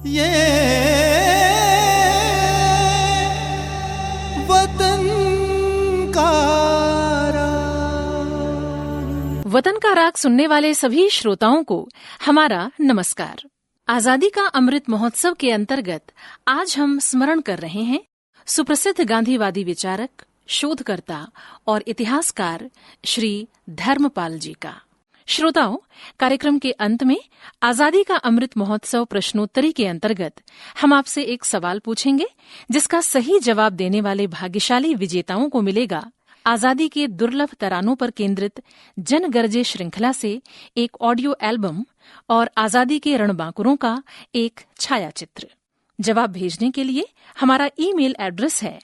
ये वतन का राग सुनने वाले सभी श्रोताओं को हमारा नमस्कार। आजादी का अमृत महोत्सव के अंतर्गत आज हम स्मरण कर रहे हैं सुप्रसिद्ध गांधीवादी विचारक, शोधकर्ता और इतिहासकार श्री धर्मपाल जी का। श्रोताओं, कार्यक्रम के अंत में आजादी का अमृत महोत्सव प्रश्नोत्तरी के अंतर्गत हम आपसे एक सवाल पूछेंगे, जिसका सही जवाब देने वाले भाग्यशाली विजेताओं को मिलेगा आजादी के दुर्लभ तरानों पर केंद्रित जन गर्जे श्रृंखला से एक ऑडियो एल्बम और आजादी के रणबांकुरों का एक छायाचित्र। जवाब भेजने के लिए हमारा ईमेल एड्रेस है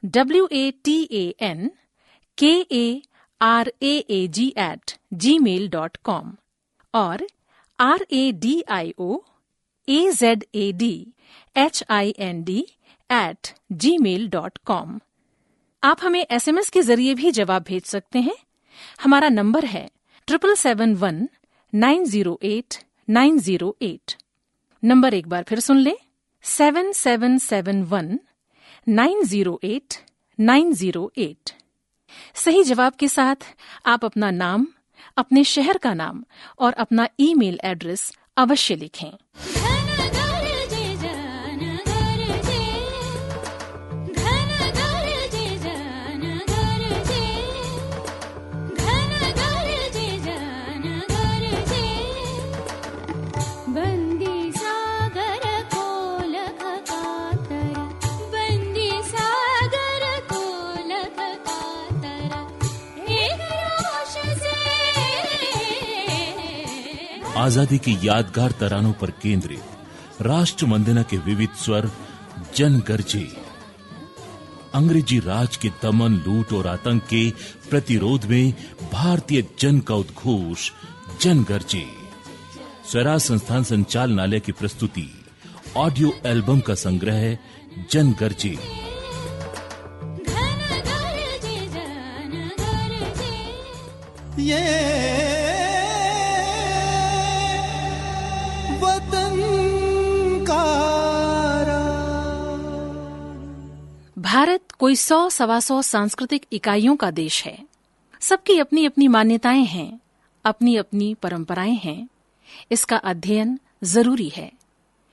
watankaraag@gmail.com और radioazadhind@gmail.com। आप हमें SMS के जरिए भी जवाब भेज सकते हैं। हमारा नंबर है 7771908908। नंबर एक बार फिर सुन लें, 7771908908। सही जवाब के साथ आप अपना नाम, अपने शहर का नाम और अपना ईमेल एड्रेस अवश्य लिखें। आजादी की यादगार तरानों पर केंद्रित राष्ट्र वंदना के विविध स्वर जन गर्जे। अंग्रेजी राज के दमन, लूट और आतंक के प्रतिरोध में भारतीय जन का उद्घोष जन गर्जे। स्वराज संस्थान संचालनालय की प्रस्तुति ऑडियो एल्बम का संग्रह जन गर्जे। ये भारत कोई 100-125 सांस्कृतिक इकाइयों का देश है। सबकी अपनी अपनी मान्यताएं हैं, अपनी अपनी परंपराएं हैं। इसका अध्ययन जरूरी है,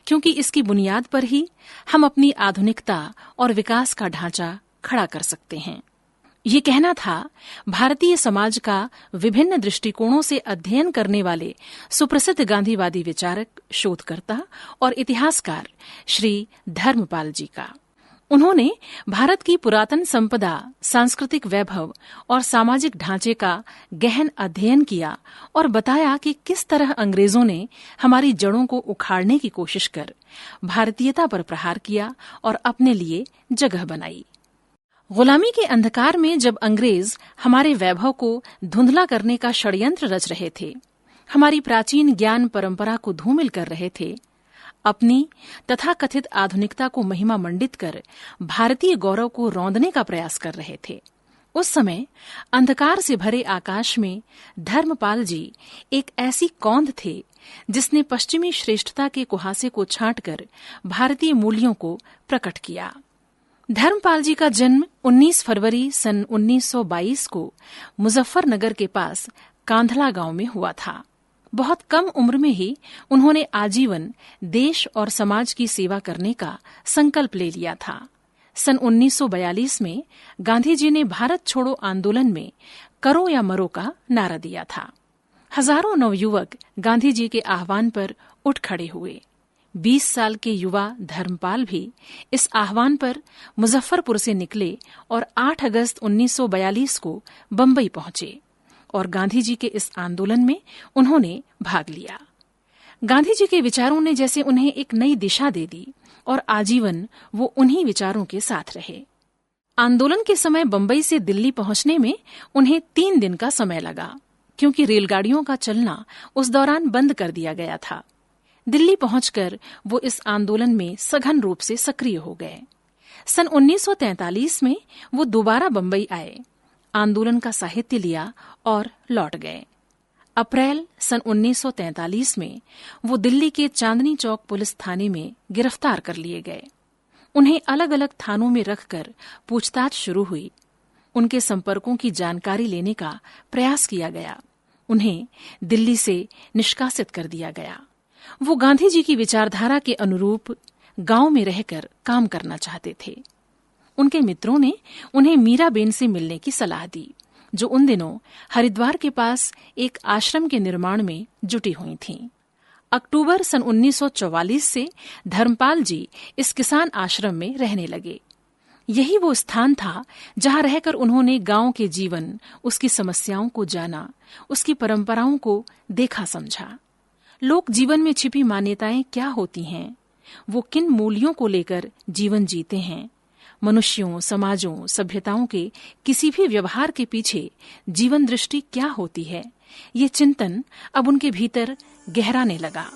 क्योंकि इसकी बुनियाद पर ही हम अपनी आधुनिकता और विकास का ढांचा खड़ा कर सकते हैं। ये कहना था भारतीय समाज का विभिन्न दृष्टिकोणों से अध्ययन करने वाले सुप्रसिद्ध गांधीवादी विचारक, शोधकर्ता और इतिहासकार श्री धर्मपाल जी का। उन्होंने भारत की पुरातन संपदा, सांस्कृतिक वैभव और सामाजिक ढांचे का गहन अध्ययन किया और बताया कि किस तरह अंग्रेजों ने हमारी जड़ों को उखाड़ने की कोशिश कर भारतीयता पर प्रहार किया और अपने लिए जगह बनाई। गुलामी के अंधकार में जब अंग्रेज हमारे वैभव को धुंधला करने का षड्यंत्र रच रहे थे, हमारी प्राचीन ज्ञान परंपरा को धूमिल कर रहे थे, अपनी तथाकथित आधुनिकता को महिमा मंडित कर भारतीय गौरव को रौंदने का प्रयास कर रहे थे, उस समय अंधकार से भरे आकाश में धर्मपाल जी एक ऐसी कौंध थे जिसने पश्चिमी श्रेष्ठता के कुहासे को छांटकर भारतीय मूल्यों को प्रकट किया। धर्मपाल जी का जन्म 19 फरवरी सन 1922 को मुजफ्फरनगर के पास कांधला गांव में हुआ था। बहुत कम उम्र में ही उन्होंने आजीवन देश और समाज की सेवा करने का संकल्प ले लिया था। सन 1942 में गांधी जी ने भारत छोड़ो आंदोलन में करो या मरो का नारा दिया था। हजारों नवयुवक गांधी जी के आह्वान पर उठ खड़े हुए। 20 साल के युवा धर्मपाल भी इस आह्वान पर मुजफ्फरपुर से निकले और 8 अगस्त 1942 को बंबई पहुंचे और गांधी जी के इस आंदोलन में उन्होंने भाग लिया। गांधी जी के विचारों ने जैसे उन्हें एक नई दिशा दे दी और आजीवन वो उन्हीं विचारों के साथ रहे। आंदोलन के समय बंबई से दिल्ली पहुंचने में उन्हें 3 दिन का समय लगा, क्योंकि रेलगाड़ियों का चलना उस दौरान बंद कर दिया गया था। दिल्ली पहुंचकर वो इस आंदोलन में सघन रूप से सक्रिय हो गए। सन 1943 में वो दोबारा बंबई आए, आंदोलन का साहित्य लिया और लौट गए। अप्रैल सन 1943 में वो दिल्ली के चांदनी चौक पुलिस थाने में गिरफ्तार कर लिए गए। उन्हें अलग अलग थानों में रखकर पूछताछ शुरू हुई। उनके संपर्कों की जानकारी लेने का प्रयास किया गया। उन्हें दिल्ली से निष्कासित कर दिया गया। वो गांधी जी की विचारधारा के अनुरूप गांव में रहकर काम करना चाहते थे। उनके मित्रों ने उन्हें मीराबेन से मिलने की सलाह दी, जो उन दिनों हरिद्वार के पास एक आश्रम के निर्माण में जुटी हुई थीं। अक्टूबर सन 1944 से धर्मपाल जी इस किसान आश्रम में रहने लगे। यही वो स्थान था जहां रहकर उन्होंने गांव के जीवन, उसकी समस्याओं को जाना, उसकी परंपराओं को देखा समझा। लोक जीवन में छिपी मान्यताएं क्या होती हैं, वो किन मूल्यों को लेकर जीवन जीते हैं, मनुष्यों, समाजों, सभ्यताओं के किसी भी व्यवहार के पीछे जीवन दृष्टि क्या होती है, ये चिंतन अब उनके भीतर गहराने लगा।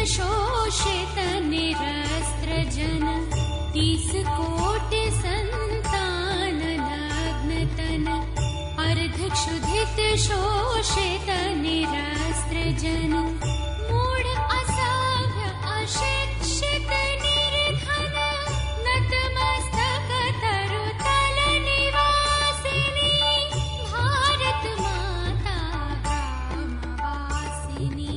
शोषित निरस्त्र जन 30 कोटि संतान नग्न तन अर्धक्षुधित शोषित निरस्त्र जन मूढ़ असभ्य अशिक्षित निर्धन नतमस्तक तरु तल निवासिनी भारत माता ग्रामवासिनी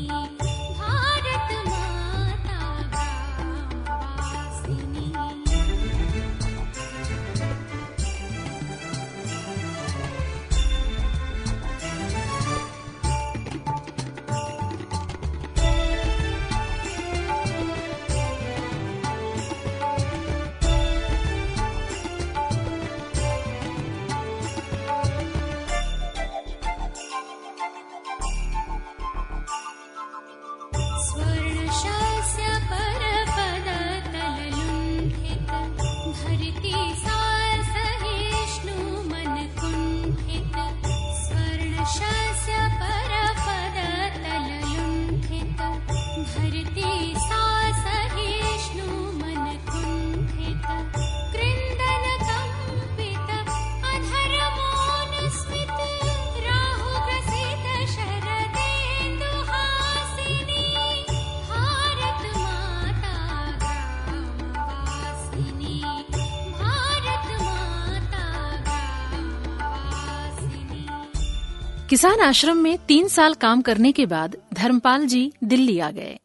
किसान आश्रम में 3 साल काम करने के बाद धर्मपाल जी दिल्ली आ गए।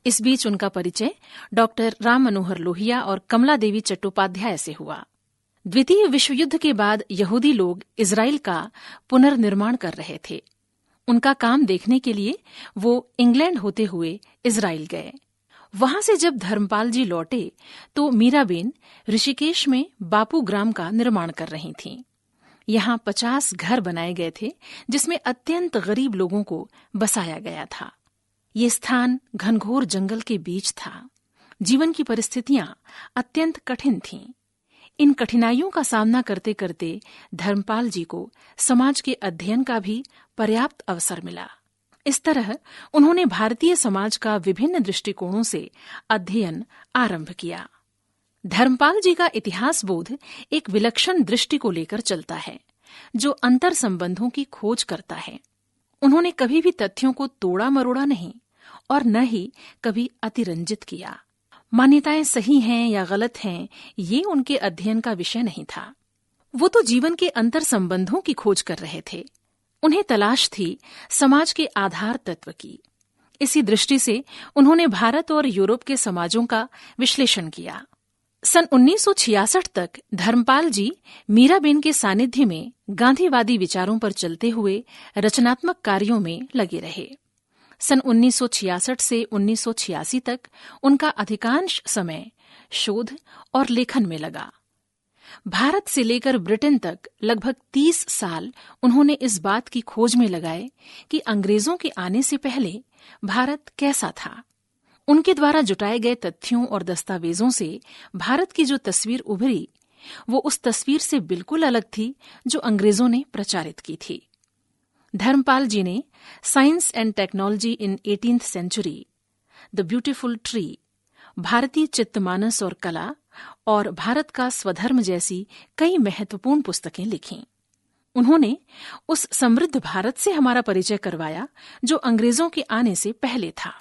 इस बीच उनका परिचय डॉक्टर राम मनोहर लोहिया और कमला देवी चट्टोपाध्याय से हुआ। द्वितीय विश्व युद्ध के बाद यहूदी लोग इजराइल का पुनर्निर्माण कर रहे थे। उनका काम देखने के लिए वो इंग्लैंड होते हुए इजराइल गए। वहां से जब धर्मपाल जी लौटे तो मीराबेन ऋषिकेश में बापू ग्राम का निर्माण कर रही थीं। यहाँ 50 घर बनाए गए थे जिसमें अत्यंत गरीब लोगों को बसाया गया था। ये स्थान घनघोर जंगल के बीच था। जीवन की परिस्थितियां अत्यंत कठिन थीं। इन कठिनाइयों का सामना करते करते धर्मपाल जी को समाज के अध्ययन का भी पर्याप्त अवसर मिला। इस तरह उन्होंने भारतीय समाज का विभिन्न दृष्टिकोणों से अध्ययन आरंभ किया। धर्मपाल जी का इतिहास बोध एक विलक्षण दृष्टि को लेकर चलता है, जो अंतर संबंधों की खोज करता है। उन्होंने कभी भी तथ्यों को तोड़ा मरोड़ा नहीं और न ही कभी अतिरंजित किया। मान्यताएं सही हैं या गलत हैं, ये उनके अध्ययन का विषय नहीं था। वो तो जीवन के अंतर संबंधों की खोज कर रहे थे। उन्हें तलाश थी समाज के आधार तत्व की। इसी दृष्टि से उन्होंने भारत और यूरोप के समाजों का विश्लेषण किया। सन 1966 तक धर्मपाल जी मीराबेन के सानिध्य में गांधीवादी विचारों पर चलते हुए रचनात्मक कार्यों में लगे रहे। सन 1966 से 1986 तक उनका अधिकांश समय शोध और लेखन में लगा। भारत से लेकर ब्रिटेन तक लगभग 30 साल उन्होंने इस बात की खोज में लगाए कि अंग्रेजों के आने से पहले भारत कैसा था। उनके द्वारा जुटाए गए तथ्यों और दस्तावेजों से भारत की जो तस्वीर उभरी वो उस तस्वीर से बिल्कुल अलग थी जो अंग्रेजों ने प्रचारित की थी। धर्मपाल जी ने science and technology in 18th century, the beautiful tree, Bharatiya Chittamanas और कला और भारत का स्वधर्म जैसी कई महत्वपूर्ण पुस्तकें लिखीं। उन्होंने उस समृद्ध भारत से हमारा परिचय करवाया जो अंग्रेजों के आने से पहले था।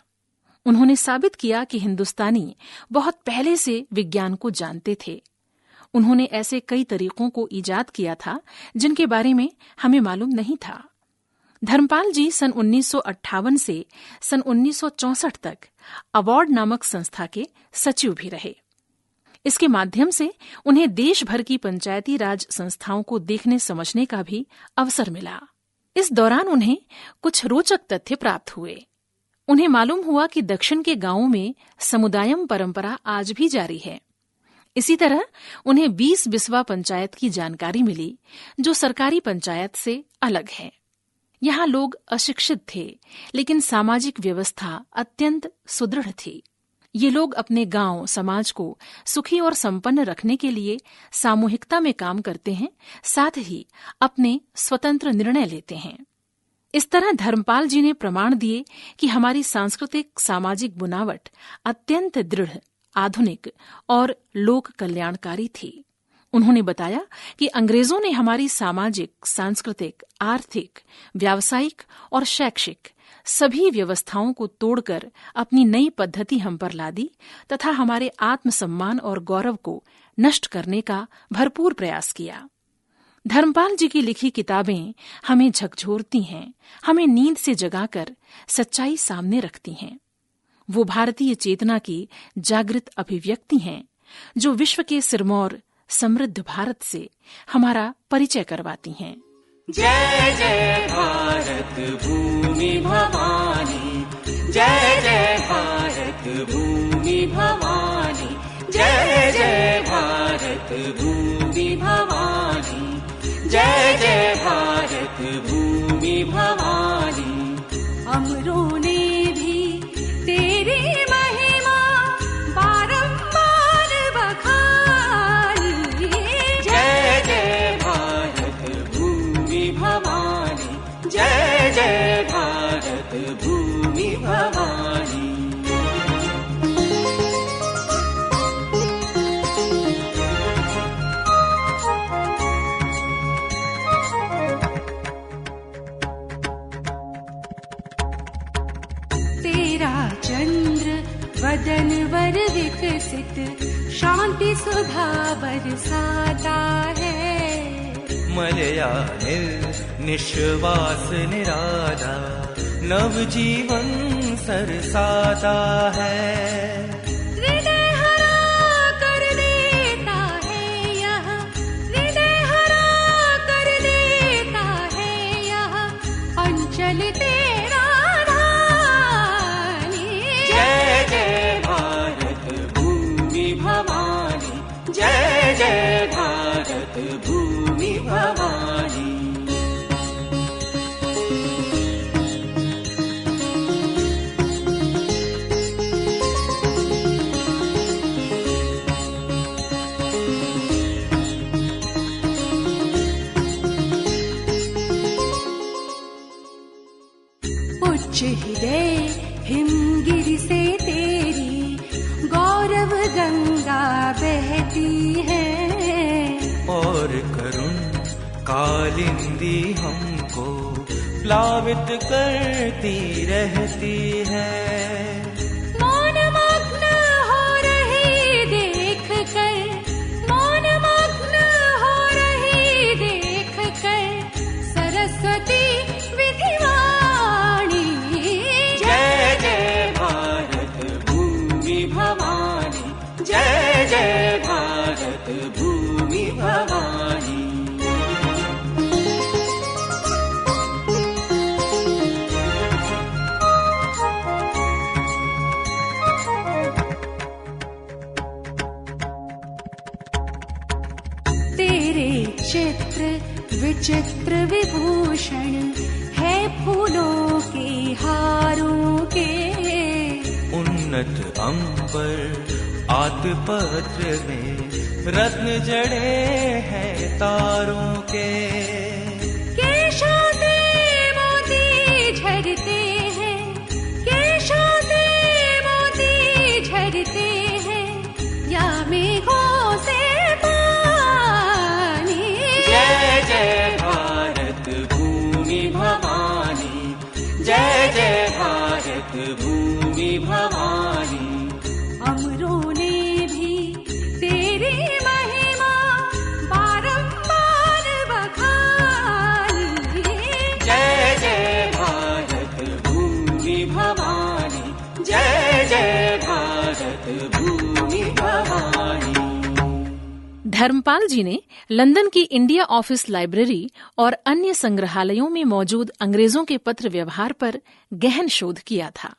उन्होंने साबित किया कि हिंदुस्तानी बहुत पहले से विज्ञान को जानते थे। उन्होंने ऐसे कई तरीकों को ईजाद किया था जिनके बारे में हमें मालूम नहीं था। धर्मपाल जी सन 1958 से सन 1964 तक अवार्ड नामक संस्था के सचिव भी रहे। इसके माध्यम से उन्हें देश भर की पंचायती राज संस्थाओं को देखने समझने का भी अवसर मिला। इस दौरान उन्हें कुछ रोचक तथ्य प्राप्त हुए। उन्हें मालूम हुआ कि दक्षिण के गांवों में समुदायम परंपरा आज भी जारी है। इसी तरह उन्हें 20 बिस्वा पंचायत की जानकारी मिली जो सरकारी पंचायत से अलग है। यहाँ लोग अशिक्षित थे लेकिन सामाजिक व्यवस्था अत्यंत सुदृढ़ थी। ये लोग अपने गांव समाज को सुखी और संपन्न रखने के लिए सामूहिकता में काम करते हैं, साथ ही अपने स्वतंत्र निर्णय लेते हैं। इस तरह धर्मपाल जी ने प्रमाण दिए कि हमारी सांस्कृतिक सामाजिक बुनावट अत्यंत दृढ़, आधुनिक और लोक कल्याणकारी थी। उन्होंने बताया कि अंग्रेजों ने हमारी सामाजिक, सांस्कृतिक, आर्थिक, व्यावसायिक और शैक्षिक सभी व्यवस्थाओं को तोड़कर अपनी नई पद्धति हम पर ला दी तथा हमारे आत्मसम्मान और गौरव को नष्ट करने का भरपूर प्रयास किया। धर्मपाल जी की लिखी किताबें हमें झकझोरती हैं, हमें नींद से जगाकर सच्चाई सामने रखती हैं। वो भारतीय चेतना की जागृत अभिव्यक्ति हैं जो विश्व के सिरमौर समृद्ध भारत से हमारा परिचय करवाती हैं। जय जय भारत भूमि भवानी, जय जय भारत भूमि भवानी, जय जय भारत भूमि भवानी, जय जय भारत भूमि भवानी। अमरों ने भी तेरी महिमा बारंबार बखानी। जय जय भारत भूमि भवानी, जय जय भारत भूमि भवानी। चंद्र वदन वर विकसित शांति सुधा बरसाता है। मलयानिल निश्वास निराला, नवजीवन सरसाता है। हृदय हरा कर देता है यह, हृदय हरा कर देता है यह अंचल तेरा धानी। जय जय भारत भूमि भवानी, जय जय भारत भूमि भवानी। उच्च हृदय हिमगिरि से तेरी गौरव गंगा बहती है, और करुण कालिंदी हमको प्लावित करती रहती है। मौनमग्न हो रही देख कर, मौनमग्न हो रही देख कर सरस्वती विधिवाणी। जय जय भारत भूमि भवानी, जय जय भारत भूमि भवानी। तेरे चित्र विचित्र विभूषण है फूलों के हारों के, उन्नत अंबर आतपत्र में रत्न जड़े हैं तारों के। केशों से मोती झरते हैं, केशों से मोती झरते हैं, या मेघों से पानी। जय जय भारत भूमि भवानी, जय जय भारत भूमि भवानी। अमरों ने भी तेरी महिमा बारंबार बखानी। जय जय भारत भूमि भवानी, जय जय भारत भूमि भवानी। धर्मपाल जी ने लंदन की इंडिया ऑफिस लाइब्रेरी और अन्य संग्रहालयों में मौजूद अंग्रेजों के पत्र व्यवहार पर गहन शोध किया था।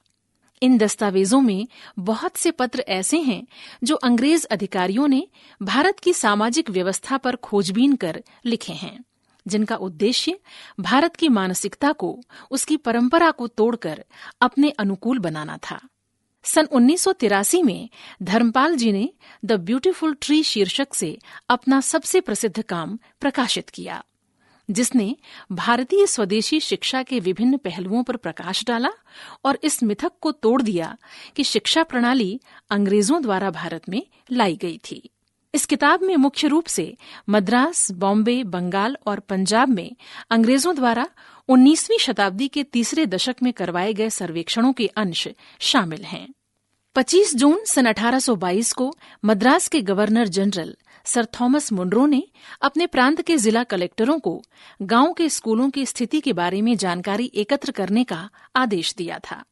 इन दस्तावेजों में बहुत से पत्र ऐसे हैं जो अंग्रेज अधिकारियों ने भारत की सामाजिक व्यवस्था पर खोजबीन कर लिखे हैं, जिनका उद्देश्य भारत की मानसिकता को, उसकी परंपरा को तोड़कर अपने अनुकूल बनाना था। सन 1983 में धर्मपाल जी ने द ब्यूटीफुल ट्री शीर्षक से अपना सबसे प्रसिद्ध काम प्रकाशित किया, जिसने भारतीय स्वदेशी शिक्षा के विभिन्न पहलुओं पर प्रकाश डाला और इस मिथक को तोड़ दिया कि शिक्षा प्रणाली अंग्रेजों द्वारा भारत में लाई गई थी। इस किताब में मुख्य रूप से मद्रास, बॉम्बे, बंगाल और पंजाब में अंग्रेजों द्वारा 19वीं शताब्दी के तीसरे दशक में करवाए गए सर्वेक्षणों के अंश शामिल हैं। 25 जून सन 1822 को मद्रास के governor general sir Thomas Munro ने अपने प्रांत के जिला कलेक्टरों को गांव के स्कूलों की स्थिति के बारे में जानकारी एकत्र करने का आदेश दिया था।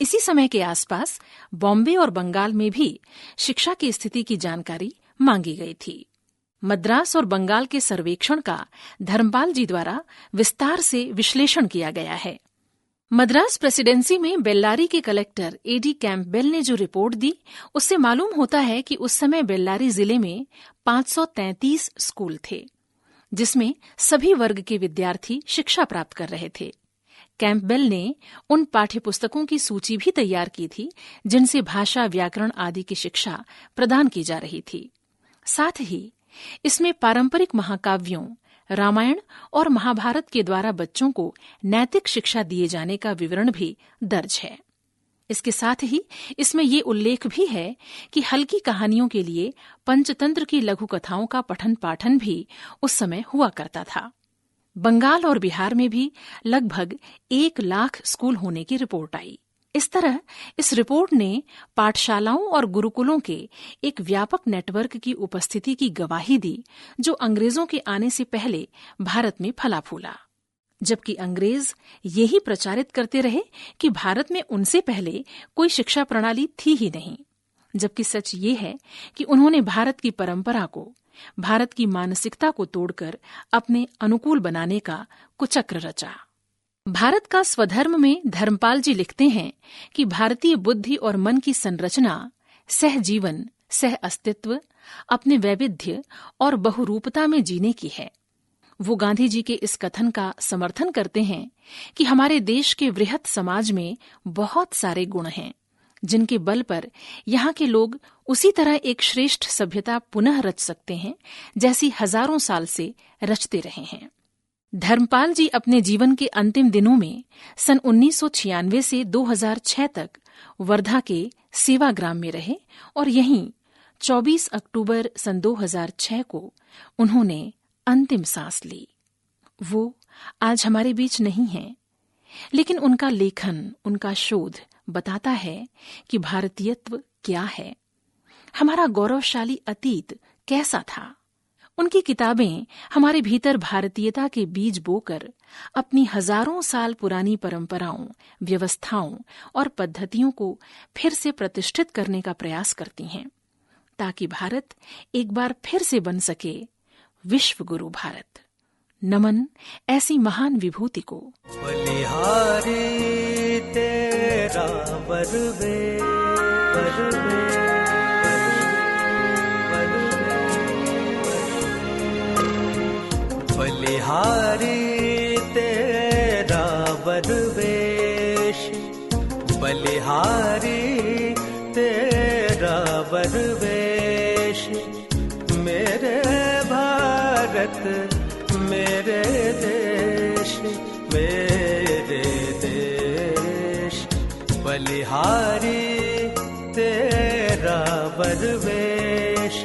इसी समय के आसपास बॉम्बे और बंगाल में भी शिक्षा की स्थिति की जानकारी मांगी गई थी। मद्रास और बंगाल के सर्वेक्षण का धर्मपाल जी द्वारा विस्तार से विश्लेषण किया गया है। मद्रास प्रेसिडेंसी में बेल्लारी के कलेक्टर एडी कैंपबेल ने जो रिपोर्ट दी, उससे मालूम होता है कि उस समय बेल्लारी जिले में 533 स्कूल थे, जिसमें सभी वर्ग के विद्यार्थी शिक्षा प्राप्त कर रहे थे। कैंपबेल ने उन पाठ्यपुस्तकों की सूची भी तैयार की थी जिनसे भाषा, व्याकरण आदि की शिक्षा प्रदान की जा रही थी। साथ ही इसमें पारंपरिक महाकाव्यों, रामायण और महाभारत के द्वारा बच्चों को नैतिक शिक्षा दिए जाने का विवरण भी दर्ज है। इसके साथ ही इसमें ये उल्लेख भी है कि हल्की कहानियों के लिए पंचतंत्र की लघु कथाओं का पठन पाठन भी उस समय हुआ करता था। बंगाल और बिहार में भी लगभग 1 लाख स्कूल होने की रिपोर्ट आई। इस तरह इस रिपोर्ट ने पाठशालाओं और गुरुकुलों के एक व्यापक नेटवर्क की उपस्थिति की गवाही दी, जो अंग्रेजों के आने से पहले भारत में फला फूला। जबकि अंग्रेज यही प्रचारित करते रहे कि भारत में उनसे पहले कोई शिक्षा प्रणाली थी ही नहीं, जबकि सच ये है कि उन्होंने भारत की परंपरा को, भारत की मानसिकता को तोड़कर अपने अनुकूल बनाने का कुचक्र रचा। भारत का स्वधर्म में धर्मपाल जी लिखते हैं कि भारतीय बुद्धि और मन की संरचना सहजीवन, सह अस्तित्व, अपने वैविध्य और बहुरूपता में जीने की है। वो गांधी जी के इस कथन का समर्थन करते हैं कि हमारे देश के वृहत समाज में बहुत सारे गुण हैं, जिनके बल पर यहाँ के लोग उसी तरह एक श्रेष्ठ सभ्यता पुनः रच सकते हैं जैसी हजारों साल से रचते रहे हैं। धर्मपाल जी अपने जीवन के अंतिम दिनों में सन 1996 से 2006 तक वर्धा के सेवाग्राम में रहे और यहीं 24 अक्टूबर सन 2006 को उन्होंने अंतिम सांस ली। वो आज हमारे बीच नहीं हैं, लेकिन उनका लेखन, उनका शोध बताता है कि भारतीयत्व क्या है, हमारा गौरवशाली अतीत कैसा था। उनकी किताबें हमारे भीतर भारतीयता के बीज बोकर अपनी हजारों साल पुरानी परंपराओं, व्यवस्थाओं और पद्धतियों को फिर से प्रतिष्ठित करने का प्रयास करती हैं, ताकि भारत एक बार फिर से बन सके विश्व गुरु भारत। नमन ऐसी महान विभूति को। बलिहारी तेरा बरवे बरवे बलिहारी तेरा बरवेश, बलिहारी तेरा बरवेश, मेरे भारत मेरे देश, मेरे देश। बलिहारी तेरा बरवेश,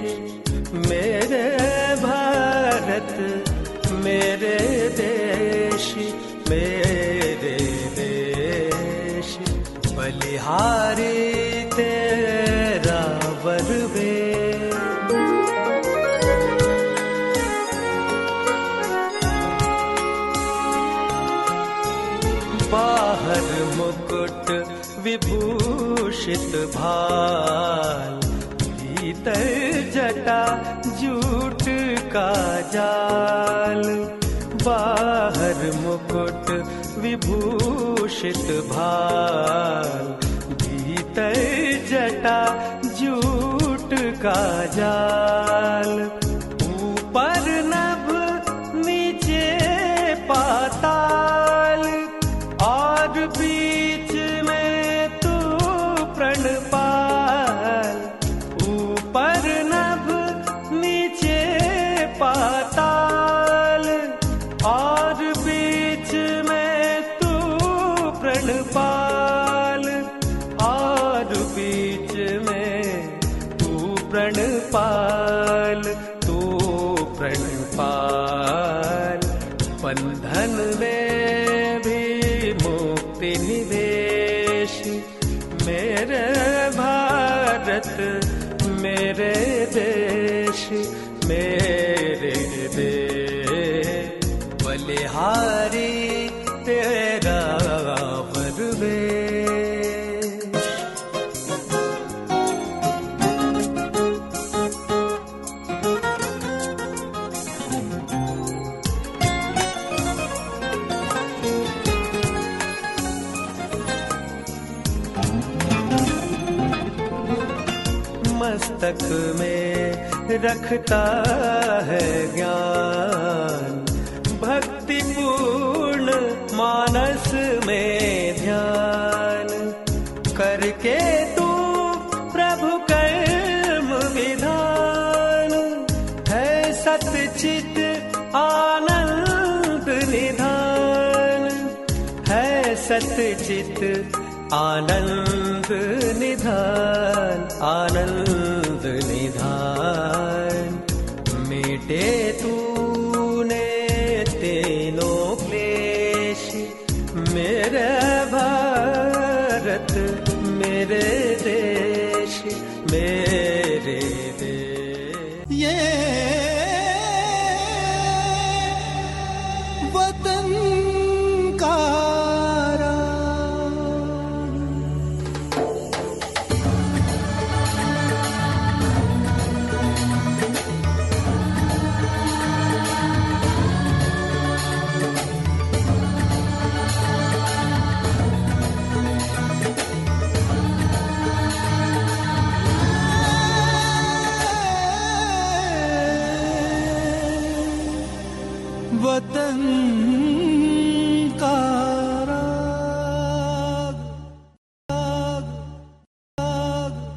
मेरे भारत मेरे देश, मेरे देश। बलिहारी तेरा बरवेश। बाहर मुकुट विभूषित भाल, भीतर जटा जूट का जाल। बाहर मुकुट विभूषित भाल, भीतर जटा जूट का जाल। ऊपर नभ नीचे पाताल, और बीच में तू प्रणपाल। ऊपर नभ नीचे पाताल, और बीच में तू प्रणपाल। और बीच में तू प्रणपाल, तू प्रणपाल। बंधन में भी मुक्ति निवेश, मेरे भारत मेरे देश, मेरे देश। बलिहारी तेरा बरवेश। मस्तक में रखता है ज्ञान, भक्ति पूर्ण मानस में ध्यान। करके तू प्रभु कर्म विधान, है सतचित आनंद निधान। है सतचित आनंद निधान, आनंद निधान। मिटे तूने तीनों क्लेश, मेरे भारत मेरे देश मेरे देश। ये वतन का वतन